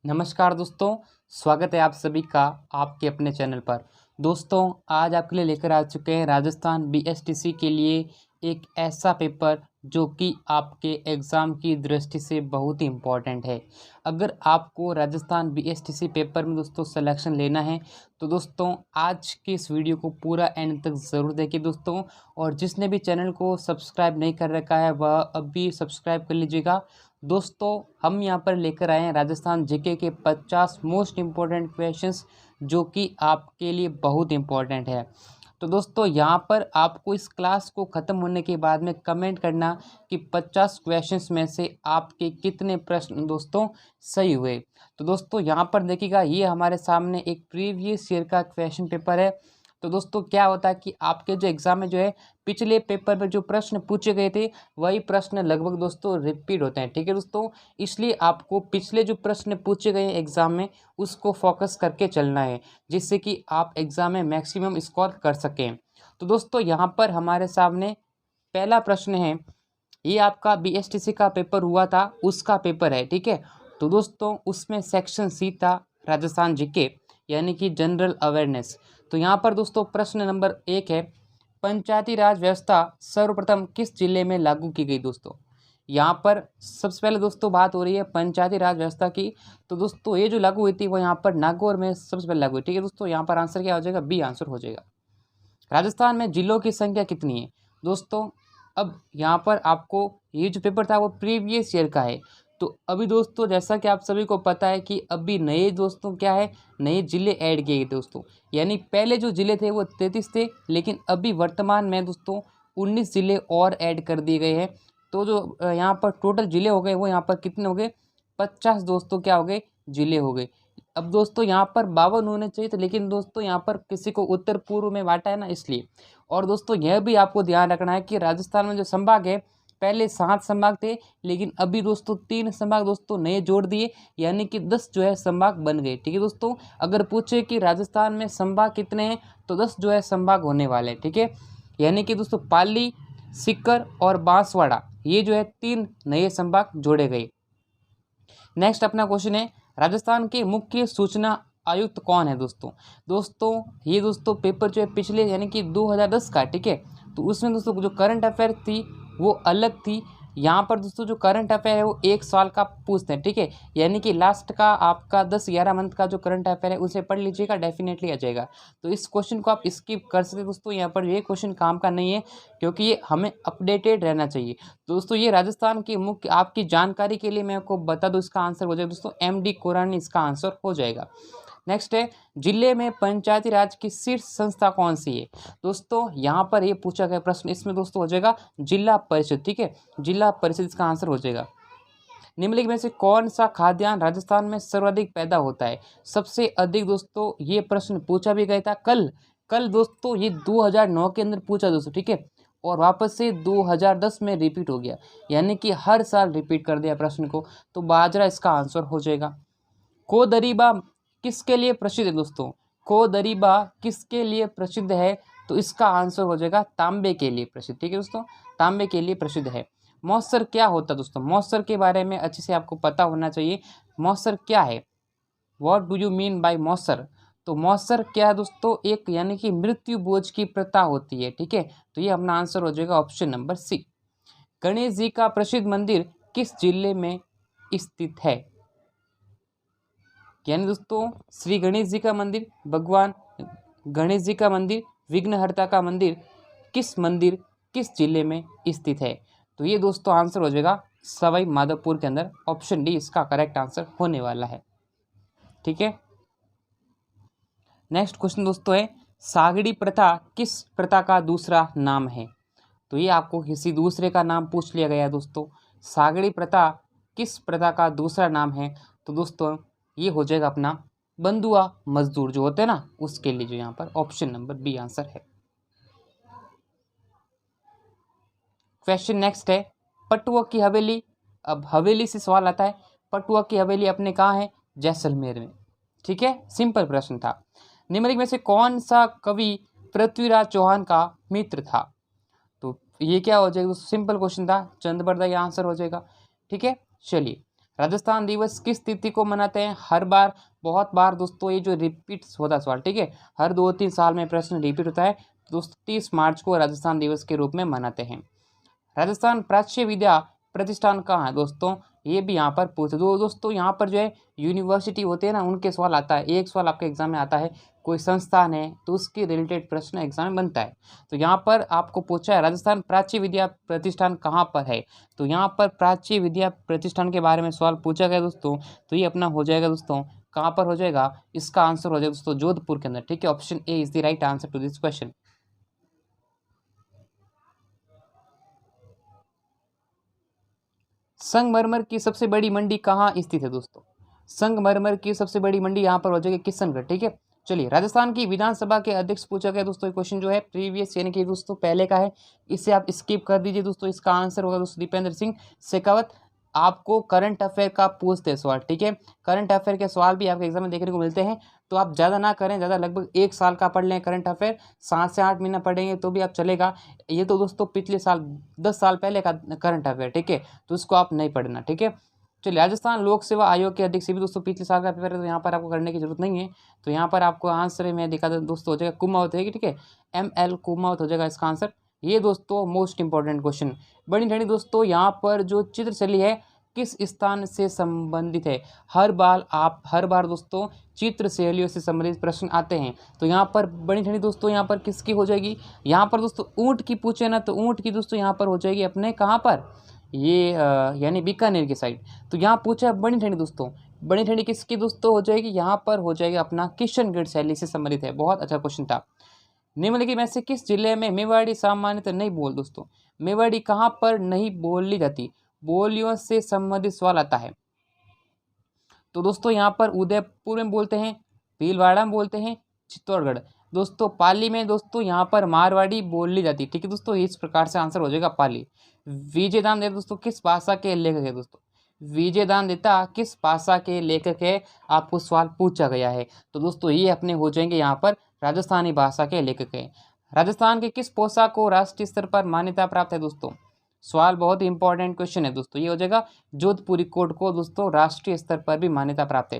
नमस्कार दोस्तों, स्वागत है आप सभी का आपके अपने चैनल पर। दोस्तों, आज आपके लिए लेकर आ चुके हैं राजस्थान बीएसटीसी के लिए एक ऐसा पेपर जो कि आपके एग्ज़ाम की दृष्टि से बहुत ही इम्पोर्टेंट है। अगर आपको राजस्थान बीएसटीसी पेपर में दोस्तों सिलेक्शन लेना है तो दोस्तों आज के इस वीडियो को पूरा एंड तक ज़रूर देखिए दोस्तों। और जिसने भी चैनल को सब्सक्राइब नहीं कर रखा है वह अभी सब्सक्राइब कर लीजिएगा। दोस्तों, हम यहाँ पर लेकर आए हैं राजस्थान जीके के 50 मोस्ट इम्पोर्टेंट क्वेश्चंस जो कि आपके लिए बहुत इम्पोर्टेंट है। तो दोस्तों, यहाँ पर आपको इस क्लास को ख़त्म होने के बाद में कमेंट करना कि 50 क्वेश्चंस में से आपके कितने प्रश्न दोस्तों सही हुए। तो दोस्तों, यहाँ पर देखिएगा, ये हमारे सामने एक प्रीवियस ईयर का क्वेश्चन पेपर है। तो दोस्तों, क्या होता है कि आपके जो एग्ज़ाम में जो है पिछले पेपर में जो प्रश्न पूछे गए थे वही प्रश्न लगभग दोस्तों रिपीट होते हैं। ठीक है दोस्तों, इसलिए आपको पिछले जो प्रश्न पूछे गए हैं एग्ज़ाम में उसको फोकस करके चलना है, जिससे कि आप एग्ज़ाम में मैक्सिमम स्कोर कर सकें। तो दोस्तों, यहाँ पर हमारे सामने पहला प्रश्न है, ये आपका बीएसटीसी का पेपर हुआ था उसका पेपर है। ठीक है, तो दोस्तों उसमें सेक्शन सी था राजस्थान जीके यानी कि जनरल अवेयरनेस। तो यहाँ पर दोस्तों प्रश्न नंबर 1 है, पंचायती राज व्यवस्था सर्वप्रथम किस जिले में लागू की गई। दोस्तों, यहाँ पर सबसे पहले दोस्तों बात हो रही है पंचायती राज व्यवस्था की। तो दोस्तों ये जो लागू हुई थी वो यहाँ पर नागौर में सबसे पहले लागू हुई। ठीक है दोस्तों, यहाँ पर आंसर क्या हो जाएगा, बी आंसर हो जाएगा। राजस्थान में जिलों की संख्या कितनी है। दोस्तों, अब यहाँ पर आपको ये जो पेपर था वो प्रीवियस ईयर का है। तो अभी दोस्तों जैसा कि आप सभी को पता है कि अभी नए दोस्तों क्या है, नए ज़िले ऐड किए गए दोस्तों। यानी पहले जो ज़िले थे वो 33 थे, लेकिन अभी वर्तमान में दोस्तों 19 ज़िले और ऐड कर दिए गए हैं। तो जो यहाँ पर टोटल ज़िले हो गए वो यहाँ पर कितने हो गए, 50 दोस्तों क्या हो गए, ज़िले हो गए। अब दोस्तों यहाँ पर 52 होने चाहिए थे, लेकिन दोस्तों यहाँ पर किसी को उत्तर पूर्व में बांटा है ना, इसलिए। और दोस्तों यह भी आपको ध्यान रखना है कि राजस्थान में जो संभाग है पहले 7 संभाग थे, लेकिन अभी दोस्तों 3 संभाग दोस्तों नए जोड़ दिए, यानी कि 10 जो है संभाग बन गए। ठीक है दोस्तों, अगर पूछे कि राजस्थान में संभाग कितने हैं तो 10 जो है संभाग होने वाले हैं। ठीक है, यानी कि दोस्तों पाली, सीकर और बांसवाड़ा ये जो है 3 नए संभाग जोड़े गए। नेक्स्ट अपना क्वेश्चन है, राजस्थान के मुख्य सूचना आयुक्त कौन है। दोस्तों ये दोस्तों पेपर जो है पिछले यानी कि 2010 का। ठीक है, तो उसमें दोस्तों जो करंट अफेयर थी वो अलग थी। यहाँ पर दोस्तों जो करंट अफेयर है वो 1 साल का पूछते हैं। ठीक है, यानी कि लास्ट का आपका 10-11 मंथ का जो करंट अफेयर है उसे पढ़ लीजिएगा, डेफिनेटली आ जाएगा। तो इस क्वेश्चन को आप स्किप कर सकते दोस्तों, यहाँ पर ये क्वेश्चन काम का नहीं है क्योंकि ये हमें अपडेटेड रहना चाहिए। दोस्तों ये राजस्थान की मुख्य आपकी जानकारी के लिए मैं आपको बता दूं, इसका आंसर हो जाएगा दोस्तों एमडी कोरानी, इसका आंसर हो जाएगा। नेक्स्ट है, जिले में पंचायती राज की शीर्ष संस्था कौन सी है। दोस्तों यहाँ पर ये पूछा गया प्रश्न, इसमें दोस्तों हो जाएगा जिला परिषद। ठीक है, जिला परिषद इसका आंसर हो जाएगा। निम्नलिखित में से कौन सा खाद्यान्न राजस्थान में सर्वाधिक पैदा होता है। सबसे अधिक दोस्तों ये प्रश्न पूछा भी गया था कल दोस्तों, ये 2009 के अंदर पूछा दोस्तों। ठीक है, और वापस से 2010 में रिपीट हो गया, यानी कि हर साल रिपीट कर दिया प्रश्न को। तो बाजरा इसका आंसर हो जाएगा। कोदरीबा किसके लिए प्रसिद्ध है। दोस्तों कोदरीबा किसके लिए प्रसिद्ध है, तो इसका आंसर हो जाएगा तांबे के लिए प्रसिद्ध। ठीक है दोस्तों, तांबे के लिए प्रसिद्ध है। मौसर क्या होता है। दोस्तों मौसर के बारे में अच्छे से आपको पता होना चाहिए, मौसर क्या है, what do you mean by मौसर। तो मौसर क्या है दोस्तों, एक यानी कि मृत्यु भोज की प्रथा होती है। ठीक है, तो ये अपना आंसर हो जाएगा option number C. Ganesh ji का प्रसिद्ध मंदिर किस जिले में स्थित है। यानी दोस्तों श्री गणेश जी का मंदिर, भगवान गणेश जी का मंदिर, विघ्नहर्ता का मंदिर किस जिले में स्थित है। तो ये दोस्तों आंसर हो जाएगा सवाई माधोपुर के अंदर, ऑप्शन डी इसका करेक्ट आंसर होने वाला है। ठीक है, नेक्स्ट क्वेश्चन दोस्तों है, सागड़ी प्रथा किस प्रथा का दूसरा नाम है। तो ये आपको किसी दूसरे का नाम पूछ लिया गया है दोस्तों, सागड़ी प्रथा किस प्रथा का दूसरा नाम है। तो दोस्तों ये हो जाएगा अपना बंधुआ मजदूर जो होते हैं ना, उसके लिए जो यहाँ पर ऑप्शन नंबर बी आंसर है। क्वेश्चन नेक्स्ट है, पटुआ की हवेली। अब हवेली से सवाल आता है, पटुआ की हवेली अपने कहाँ है, जैसलमेर में। ठीक है, सिंपल प्रश्न था। निम्नलिखित में से कौन सा कवि पृथ्वीराज चौहान का मित्र था। तो ये क्या हो जाएगा, सिंपल क्वेश्चन था, चंद बरदा ये आंसर हो जाएगा। ठीक है, चलिए राजस्थान दिवस किस तिथि को मनाते हैं? हर बार, बहुत बार दोस्तों ये जो रिपीट होता है सवाल, ठीक है, हर 2-3 साल में प्रश्न रिपीट होता है। दोस्तों 30 मार्च को राजस्थान दिवस के रूप में मनाते हैं। राजस्थान प्राच्य विद्या प्रतिष्ठान कहाँ है दोस्तों? ये भी यहाँ पर पूछ दो दोस्तों। यहाँ पर जो है यूनिवर्सिटी होते हैं ना, उनके सवाल आता है। एक सवाल आपके एग्जाम में आता है, कोई संस्थान है तो उसके रिलेटेड प्रश्न एग्जाम में बनता है। तो यहाँ पर आपको पूछा है राजस्थान प्राच्य विद्या प्रतिष्ठान कहाँ पर है, तो यहाँ पर प्राच्य विद्या प्रतिष्ठान के बारे में सवाल पूछा गया दोस्तों। तो ये अपना हो जाएगा दोस्तों, कहाँ पर हो जाएगा? इसका आंसर हो जाएगा दोस्तों जोधपुर के अंदर, ठीक है। Option A is the right answer to this question. संगमरमर की सबसे बड़ी मंडी कहाँ स्थित है दोस्तों? संगमरमर की सबसे बड़ी मंडी यहाँ पर हो जाएगी किशनगढ़, ठीक है। चलिए, राजस्थान की विधानसभा के अध्यक्ष पूछा गया दोस्तों। ये क्वेश्चन जो है प्रीवियस यानी कि दोस्तों पहले का है, इसे आप स्किप कर दीजिए दोस्तों। इसका आंसर होगा दोस्तों दीपेंद्र सिंह शेखावत। आपको करंट अफेयर का पूछते हैं सवाल, ठीक है। करंट अफेयर के सवाल भी आपके एग्जाम में देखने को मिलते हैं, तो आप ज़्यादा ना करें, ज़्यादा लगभग 1 साल का पढ़ लें करंट अफेयर, 7 से 8 महीना पढ़ेंगे तो भी आप चलेगा। ये तो दोस्तों पिछले साल 10 साल पहले का करंट अफेयर, ठीक है, तो उसको आप नहीं पढ़ना, ठीक है। चलिए, राजस्थान लोक सेवा आयोग के अध्यक्ष भी दोस्तों पिछले साल का पेपर है, तो यहाँ पर आपको करने की जरूरत नहीं है। तो यहाँ पर आपको आंसर मैं दिखा दूँ दोस्तों, हो जाएगा कुमावत है, ठीक है, ML कुमावत हो जाएगा इसका आंसर। ये दोस्तों मोस्ट इंपॉर्टेंट क्वेश्चन। बड़ी ठंडी दोस्तों, यहाँ पर जो चित्र चली है किस स्थान से संबंधित है? हर बार दोस्तों चित्र शैलियों से संबंधित प्रश्न आते हैं। तो यहाँ पर बड़ी ठंडी दोस्तों, यहाँ पर किसकी हो जाएगी? यहाँ पर दोस्तों ऊँट की पूछे ना, तो ऊँट की दोस्तों यहाँ पर हो जाएगी अपने कहाँ पर, ये यानी बीकानेर की साइड। तो यहाँ पूछा है बड़ी ठंडी दोस्तों, बड़ी ठंडी किसकी दोस्तों हो जाएगी? यहाँ पर हो जाएगी अपना किशनगढ़ शैली से संबंधित है। बहुत अच्छा क्वेश्चन था। निम्नलिखित में से किस जिले में मेवाड़ी सामान्यतः नहीं बोल दोस्तों? मेवाड़ी कहाँ पर नहीं बोली जाती? बोलियों से संबंधित सवाल आता है। तो दोस्तों यहाँ पर उदयपुर में बोलते हैं, भीलवाड़ा में बोलते हैं, चित्तौड़गढ़। दोस्तों पाली में दोस्तों यहाँ पर मारवाड़ी बोली जाती है, ठीक है दोस्तों। इस प्रकार से आंसर हो जाएगा पाली। विजयदान देता दोस्तों किस भाषा के लेखक है दोस्तों? विजयदान देता किस भाषा के लेखक है? आपको सवाल पूछा गया है। तो दोस्तों ये अपने हो जाएंगे यहाँ पर राजस्थानी भाषा के लेखक है। राजस्थान के किस पोशाक को राष्ट्रीय स्तर पर मान्यता प्राप्त है दोस्तों? सवाल बहुत ही इंपॉर्टेंट क्वेश्चन है दोस्तों। ये हो जाएगा जोधपुरी कोट को दोस्तों राष्ट्रीय स्तर पर भी मान्यता प्राप्त है।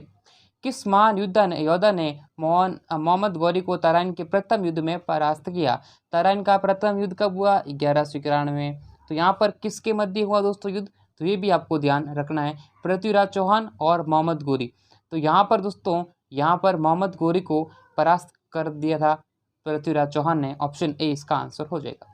किस महान योद्धा ने मोहम्मद गौरी को तराइन के प्रथम युद्ध में परास्त किया? तराइन का प्रथम युद्ध कब हुआ? 1191। तो यहाँ पर किसके मध्य हुआ दोस्तों युद्ध? तो ये भी आपको ध्यान रखना है, पृथ्वीराज चौहान और मोहम्मद गौरी। तो यहाँ पर दोस्तों, यहाँ पर मोहम्मद गौरी को परास्त कर दिया था पृथ्वीराज चौहान ने। ऑप्शन ए इसका आंसर हो जाएगा।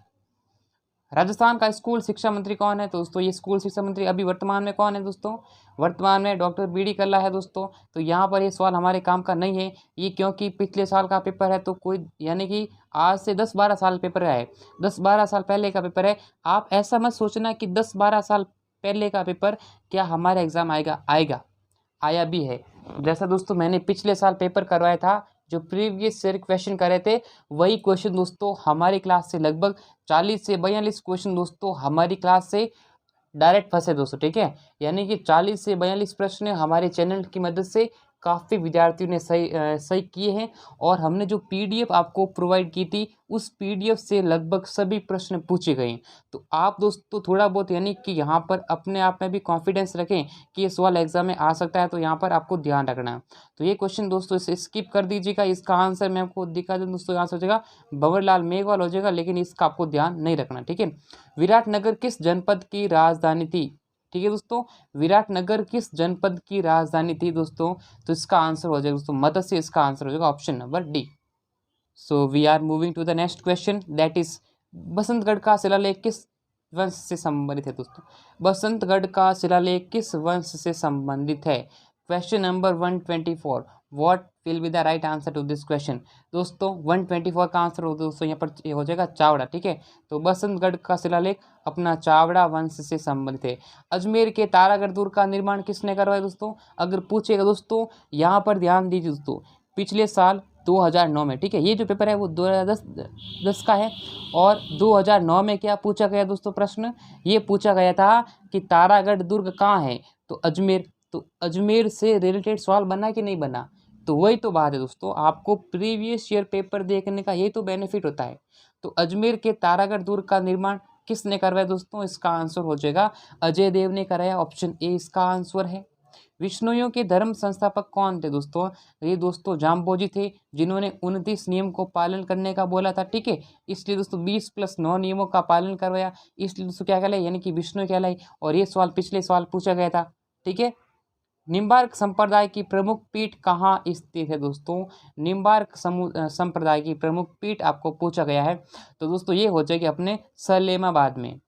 राजस्थान का स्कूल शिक्षा मंत्री कौन है? तो दोस्तों ये स्कूल शिक्षा मंत्री अभी वर्तमान में कौन है दोस्तों? वर्तमान में डॉक्टर BD कल्ला है दोस्तों। तो यहाँ पर ये सवाल हमारे काम का नहीं है, ये क्योंकि पिछले साल का पेपर है, तो कोई यानी कि आज से 10-12 साल पेपर है, 10-12 साल पहले का पेपर है। आप ऐसा मत सोचना कि 10-12 साल पहले का पेपर क्या हमारे एग्ज़ाम आएगा, आया भी है। जैसा दोस्तों मैंने पिछले साल पेपर करवाया था, जो प्रीवियस ईयर क्वेश्चन करे थे, वही क्वेश्चन दोस्तों हमारी क्लास से लगभग 40 से 42 क्वेश्चन दोस्तों हमारी क्लास से डायरेक्ट फंसे दोस्तों, ठीक है। यानी कि 40 से 42 प्रश्न हमारे चैनल की मदद से काफ़ी विद्यार्थियों ने सही किए हैं। और हमने जो PDF आपको प्रोवाइड की थी, उस PDF से लगभग सभी प्रश्न पूछे गए हैं। तो आप दोस्तों थोड़ा बहुत यानी कि यहाँ पर अपने आप में भी कॉन्फिडेंस रखें कि ये सवाल एग्जाम में आ सकता है, तो यहाँ पर आपको ध्यान रखना है। तो ये क्वेश्चन दोस्तों इसे स्किप कर दीजिएगा। इसका आंसर मैं आपको दिखा दूँ दोस्तों, आंसर हो जाएगा भंवरलाल मेघवाल हो जाएगा, लेकिन इसका आपको ध्यान नहीं रखना, ठीक है। विराटनगर किस जनपद की राजधानी थी? ठीक है दोस्तों, विराटनगर किस जनपद की राजधानी थी दोस्तों? तो इसका आंसर हो जाएगा दोस्तों मत्स्य। इसका आंसर हो जाएगा option number D. So we are moving to the next question, that is बसंतगढ़ का शिलालेख किस वंश से संबंधित है दोस्तों? बसंतगढ़ का शिलालेख किस वंश से संबंधित है? Question number 124, what will be the right answer to this question? दोस्तों 124 का आंसर हो दोस्तों यहाँ पर हो जाएगा चावड़ा, ठीक है। तो बसंतगढ़ का शिलालेख अपना चावड़ा वंश से संबंधित है। अजमेर के तारागढ़ दुर्ग का निर्माण किसने करवाया दोस्तों? अगर पूछेगा दोस्तों, यहाँ पर ध्यान दीजिए दोस्तों, पिछले साल 2009 में, ठीक है, ये जो पेपर है वो 2010 का है। और 2009 में क्या पूछा गया दोस्तों प्रश्न? ये पूछा गया था कि तारागढ़ दुर्ग कहाँ है? तो अजमेर। तो अजमेर से रिलेटेड सवाल बना कि नहीं बना? तो वही तो बात है दोस्तों, आपको प्रीवियस ईयर पेपर देखने का यही तो बेनिफिट होता है। तो अजमेर के तारागढ़ दुर्ग का निर्माण किसने करवाया दोस्तों? इसका आंसर हो जाएगा अजय देव ने कराया, ऑप्शन ए इसका आंसर है। विष्णुइयों के धर्म संस्थापक कौन थे दोस्तों? ये दोस्तों जाम्बोजी थे, जिन्होंने 29 नियम को पालन करने का बोला था, ठीक है। इसलिए दोस्तों 20+9 नियमों का पालन करवाया, इसलिए दोस्तों क्या कहलाई, यानी कि विष्णु कहलाई। और ये सवाल पिछले सवाल पूछा गया था, ठीक है। निम्बार्क संप्रदाय की प्रमुख पीठ कहाँ स्थित है दोस्तों? निम्बार्क संप्रदाय की प्रमुख पीठ आपको पूछा गया है, तो दोस्तों ये हो जाएगी अपने सलेमाबाद में।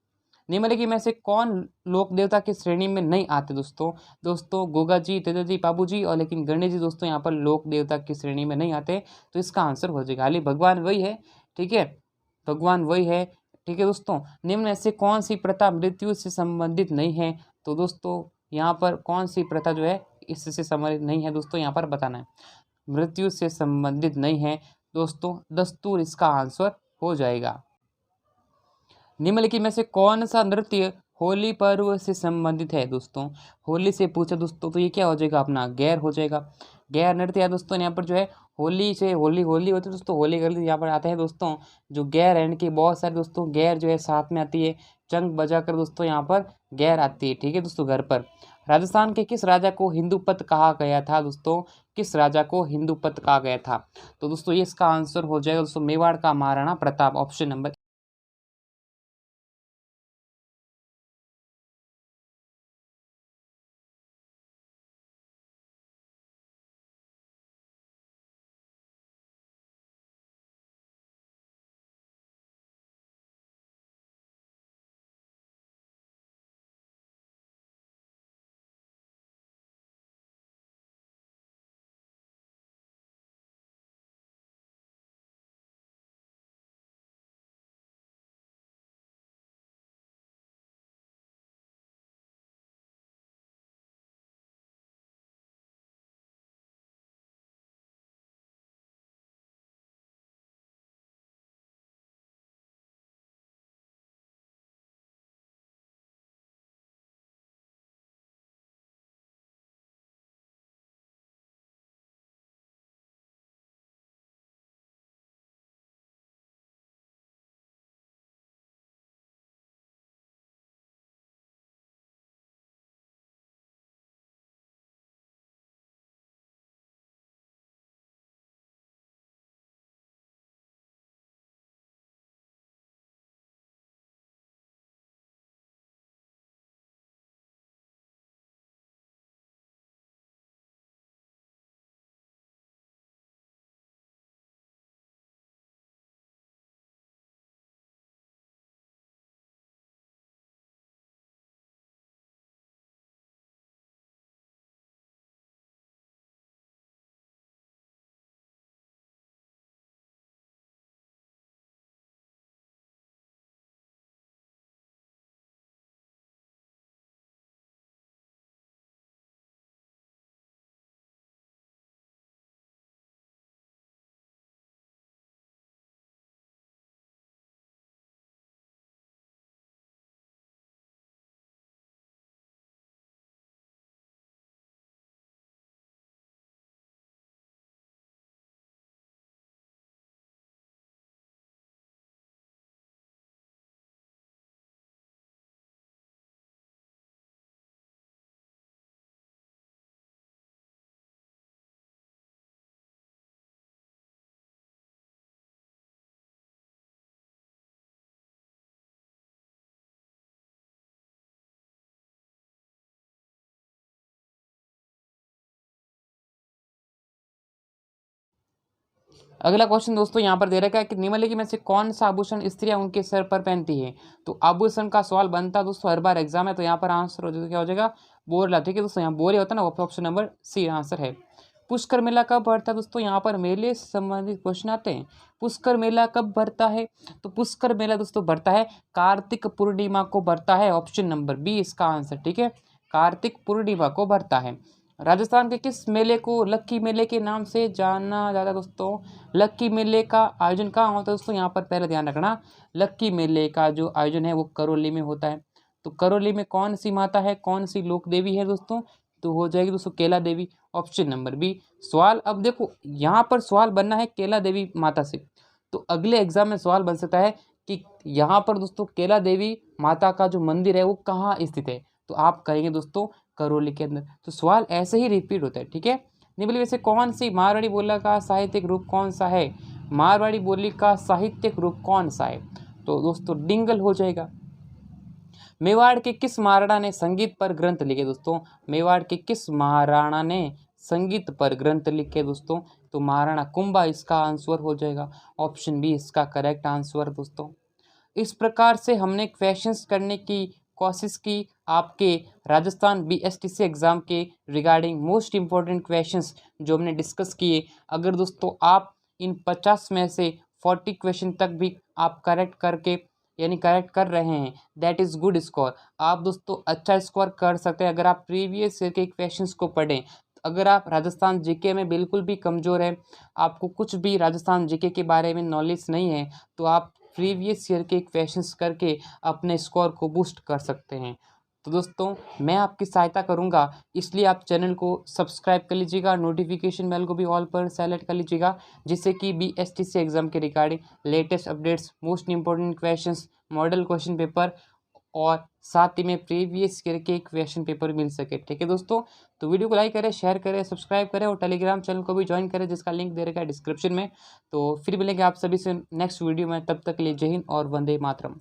निम्नलिखित में से कौन लोक देवता की श्रेणी में नहीं आते दोस्तों? दोस्तों गोगा जी, तेजा जी, बाबू जी, और लेकिन गणेश जी दोस्तों यहाँ पर लोक देवता की श्रेणी में नहीं आते, तो इसका आंसर हो जाएगा खाली भगवान वही है, ठीक है, भगवान वही है, ठीक है दोस्तों। निम्न में से कौन सी प्रथा मृत्यु से संबंधित नहीं है? तो दोस्तों यहाँ पर कौन सी प्रथा जो है इससे संबंधित नहीं है दोस्तों, यहाँ पर बताना है। मृत्यु से संबंधित नहीं है दोस्तों, दस्तूर इसका आंसर हो जाएगा। निम्नलिखित में से कौन सा नृत्य होली पर्व से संबंधित है दोस्तों? होली से पूछा दोस्तों, तो ये क्या हो जाएगा अपना गैर हो जाएगा। गैर नृत्य है दोस्तों, यहाँ पर जो है होली से होली होली होती है दोस्तों, होली कर यहाँ पर आते हैं दोस्तों जो गैर एंड की बहुत सारे दोस्तों गैर जो है साथ में आती है, चंग बजा कर दोस्तों यहाँ पर गैर आती है, ठीक है दोस्तों घर पर। राजस्थान के किस राजा को हिंदूपत कहा गया था दोस्तों? किस राजा को हिंदूपत कहा गया था? तो दोस्तों ये इसका आंसर हो जाएगा दोस्तों मेवाड़ का महाराणा प्रताप, ऑप्शन नंबर। अगला क्वेश्चन दोस्तों यहाँ पर दे रखा है कि निम्नलिखित में से कौन सा आभूषण स्त्रियां उनके सर पर पहनती है? तो आभूषण का सवाल बनता है दोस्तों हर बार एग्जाम है, तो यहाँ पर आंसर हो जाएगा क्या हो जाएगा बोरला, ठीक है दोस्तों, यहाँ बोरे होता है ना, ऑप्शन नंबर सी आंसर है। पुष्कर मेला कब भरता है दोस्तों? यहाँ पर मेले से संबंधित क्वेश्चन आते हैं। पुष्कर मेला कब भरता है? तो पुष्कर मेला दोस्तों भरता है कार्तिक पूर्णिमा को भरता है, ऑप्शन नंबर बी इसका आंसर, ठीक है, कार्तिक पूर्णिमा को भरता है। राजस्थान के किस मेले को लक्की मेले के नाम से जाना जाता है दोस्तों? लक्की मेले का आयोजन कहाँ होता है दोस्तों? यहाँ पर पहले ध्यान रखना, लक्की मेले का जो आयोजन है वो करौली में होता है। तो करौली में कौन सी माता है, कौन सी लोक देवी है दोस्तों? तो हो जाएगी दोस्तों केला देवी, ऑप्शन नंबर बी। सवाल अब देखो यहाँ पर सवाल बनना है केला देवी माता से, तो अगले एग्जाम में सवाल बन सकता है कि यहाँ पर दोस्तों केला देवी माता का जो मंदिर है वो कहाँ स्थित है, तो आप कहेंगे दोस्तों करौली के अंदर। तो सवाल ऐसे ही रिपीट होता है, ठीक है। निम्नलिखित में से कौन सी मारवाड़ी बोली का साहित्यिक रूप कौन सा है, मारवाड़ी बोली का साहित्यिक रूप कौन सा है, तो दोस्तों डिंगल हो जाएगा। मेवाड़ के किस महाराणा ने संगीत पर ग्रंथ लिखे दोस्तों, मेवाड़ के किस महाराणा ने संगीत पर ग्रंथ लिखे दोस्तों, तो महाराणा कुंभा इसका आंसर हो जाएगा। ऑप्शन बी इसका करेक्ट आंसर दोस्तों। इस प्रकार से हमने क्वेश्चंस करने की कोशिश की आपके राजस्थान बीएसटीसी एग्ज़ाम के रिगार्डिंग मोस्ट इम्पोर्टेंट क्वेश्चंस जो हमने डिस्कस किए। अगर दोस्तों आप इन 50 में से 40 क्वेश्चन तक भी आप करेक्ट करके यानी करेक्ट कर रहे हैं, दैट इज़ गुड स्कोर। आप दोस्तों अच्छा स्कोर कर सकते हैं अगर आप प्रीवियस ईयर के क्वेश्चंस को पढ़ें। अगर आप राजस्थान जीके में बिल्कुल भी कमज़ोर हैं, आपको कुछ भी राजस्थान जीके के बारे में नॉलेज नहीं है, तो आप प्रीवियस ईयर के क्वेश्चंस करके अपने स्कोर को बूस्ट कर सकते हैं। तो दोस्तों मैं आपकी सहायता करूंगा, इसलिए आप चैनल को सब्सक्राइब कर लीजिएगा, नोटिफिकेशन बेल को भी ऑल पर सेलेक्ट कर लीजिएगा, जिससे कि बीएसटीसी एग्जाम के regarding latest updates, most important questions, model question paper और साथ ही में प्रीवियस ईयर के क्वेश्चन पेपर मिल सके। ठीक है दोस्तों, तो वीडियो को लाइक करें, शेयर करें, सब्सक्राइब करें और टेलीग्राम चैनल को भी ज्वाइन करें, जिसका लिंक दे रखा है डिस्क्रिप्शन में। तो फिर मिलेंगे आप सभी से नेक्स्ट वीडियो में, तब तक के लिए जय हिंद और वंदे मातरम।